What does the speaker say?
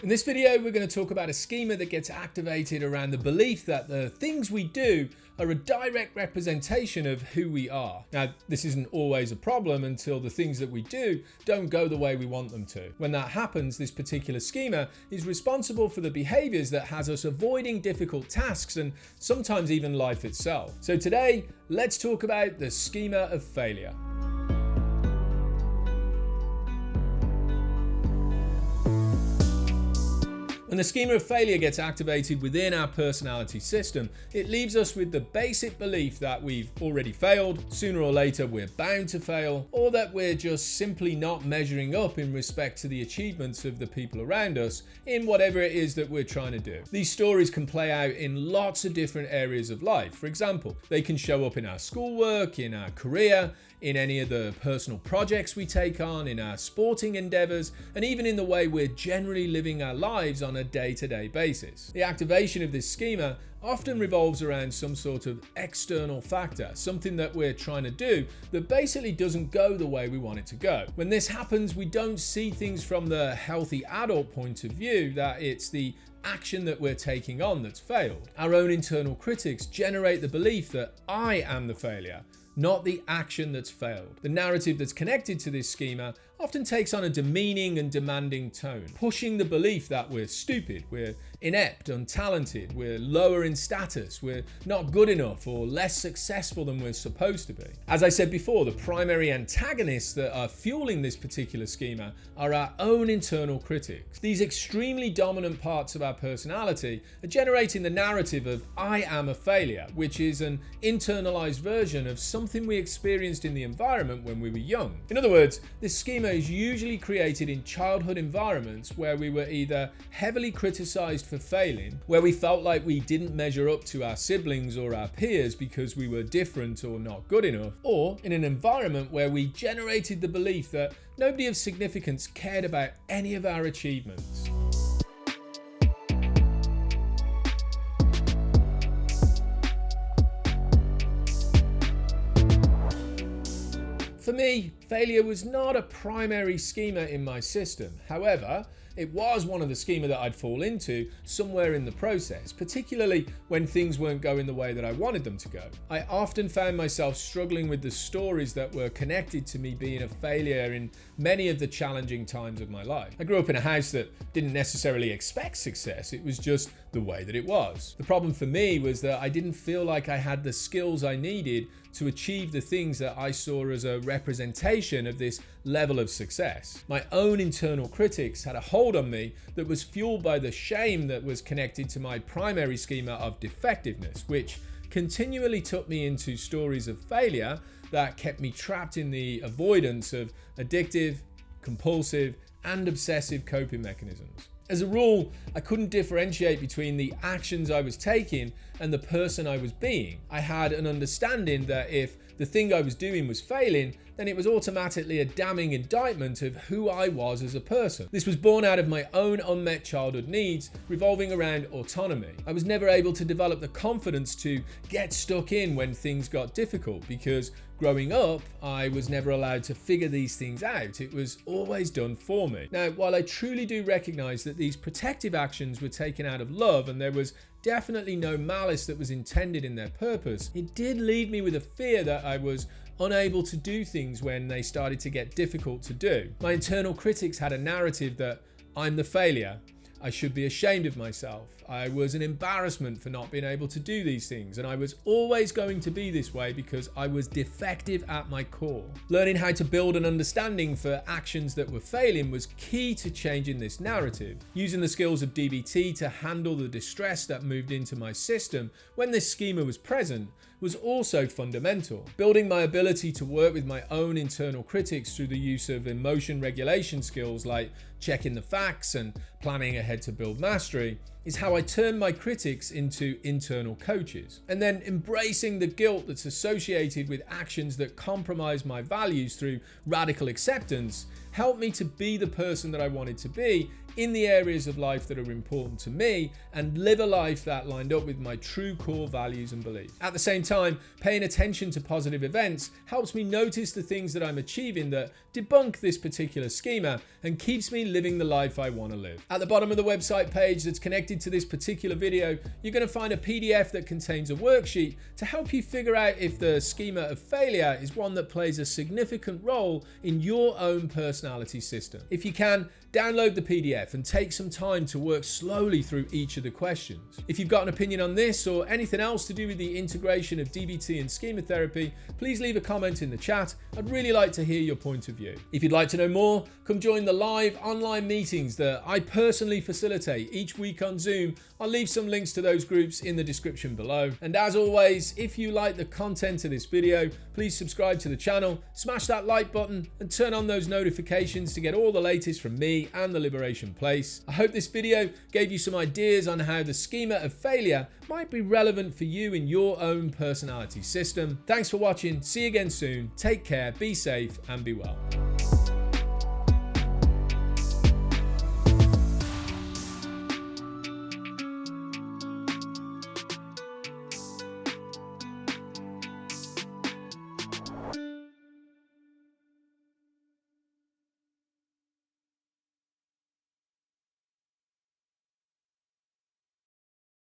In this video, we're going to talk about a schema that gets activated around the belief that the things we do are a direct representation of who we are. Now, this isn't always a problem until the things that we do don't go the way we want them to. When that happens, this particular schema is responsible for the behaviors that has us avoiding difficult tasks and sometimes even life itself. So today, let's talk about the schema of failure. When the schema of failure gets activated within our personality system, it leaves us with the basic belief that we've already failed, sooner or later we're bound to fail, or that we're just simply not measuring up in respect to the achievements of the people around us in whatever it is that we're trying to do. These stories can play out in lots of different areas of life. For example, they can show up in our schoolwork, in our career, in any of the personal projects we take on, in our sporting endeavors, and even in the way we're generally living our lives on a day-to-day basis. The activation of this schema often revolves around some sort of external factor, something that we're trying to do that basically doesn't go the way we want it to go. When this happens, we don't see things from the healthy adult point of view, that it's the action that we're taking on that's failed. Our own internal critics generate the belief that I am the failure, not the action that's failed. The narrative that's connected to this schema often takes on a demeaning and demanding tone, pushing the belief that we're stupid, we're inept, untalented, we're lower in status, we're not good enough or less successful than we're supposed to be. As I said before, the primary antagonists that are fueling this particular schema are our own internal critics. These extremely dominant parts of our personality are generating the narrative of I am a failure, which is an internalized version of something we experienced in the environment when we were young. In other words, this schema is usually created in childhood environments where we were either heavily criticized for failing, where we felt like we didn't measure up to our siblings or our peers because we were different or not good enough, or in an environment where we generated the belief that nobody of significance cared about any of our achievements. For me, failure was not a primary schema in my system. However, it was one of the schema that I'd fall into somewhere in the process, particularly when things weren't going the way that I wanted them to go. I often found myself struggling with the stories that were connected to me being a failure in many of the challenging times of my life. I grew up in a house that didn't necessarily expect success, it was just the way that it was. The problem for me was that I didn't feel like I had the skills I needed to achieve the things that I saw as a representation of this level of success. My own internal critics had a hold on me that was fueled by the shame that was connected to my primary schema of defectiveness, which continually took me into stories of failure that kept me trapped in the avoidance of addictive, compulsive, and obsessive coping mechanisms. As a rule, I couldn't differentiate between the actions I was taking and the person I was being. I had an understanding that if the thing I was doing was failing, then it was automatically a damning indictment of who I was as a person. This was born out of my own unmet childhood needs revolving around autonomy. I was never able to develop the confidence to get stuck in when things got difficult because growing up, I was never allowed to figure these things out. It was always done for me. Now, while I truly do recognize that these protective actions were taken out of love and there was definitely no malice that was intended in their purpose, it did leave me with a fear that I was unable to do things when they started to get difficult to do. My internal critics had a narrative that I'm the failure, I should be ashamed of myself, I was an embarrassment for not being able to do these things, and I was always going to be this way because I was defective at my core. Learning how to build an understanding for actions that were failing was key to changing this narrative. Using the skills of DBT to handle the distress that moved into my system when this schema was present was also fundamental. Building my ability to work with my own internal critics through the use of emotion regulation skills like checking the facts and planning ahead to build mastery is how I turned my critics into internal coaches. And then embracing the guilt that's associated with actions that compromise my values through radical acceptance helped me to be the person that I wanted to be, in the areas of life that are important to me and live a life that lined up with my true core values and beliefs. At the same time, paying attention to positive events helps me notice the things that I'm achieving that debunk this particular schema and keeps me living the life I want to live. At the bottom of the website page that's connected to this particular video, you're going to find a PDF that contains a worksheet to help you figure out if the schema of failure is one that plays a significant role in your own personality system. If you can, download the PDF and take some time to work slowly through each of the questions. If you've got an opinion on this or anything else to do with the integration of DBT and schema therapy, please leave a comment in the chat. I'd really like to hear your point of view. If you'd like to know more, come join the live online meetings that I personally facilitate each week on Zoom. I'll leave some links to those groups in the description below. And as always, if you like the content of this video, please subscribe to the channel, smash that like button, and turn on those notifications to get all the latest from me and the Liberation Place. I hope this video gave you some ideas on how the schema of failure might be relevant for you in your own personality system. Thanks for watching. See you again soon. Take care, be safe, and be well.